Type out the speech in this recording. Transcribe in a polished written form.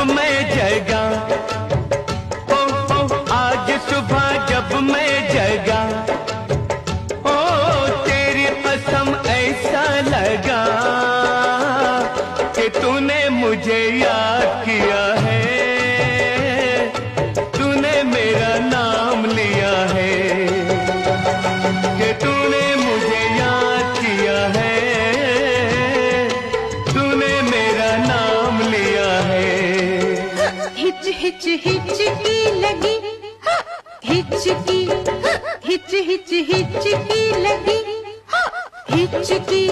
मैं जगा, ओ आज सुबह जब मैं जगा, ओ तेरी कसम ऐसा लगा कि तूने मुझे याद किया है, तूने मेरा नाम लिया है, कि तूने मुझे याद किया है, तूने मेरा नाम लिया है। हिच हिच हिचकी लगी, हिचकी हिच हिच हिचकी लगी, हिचकी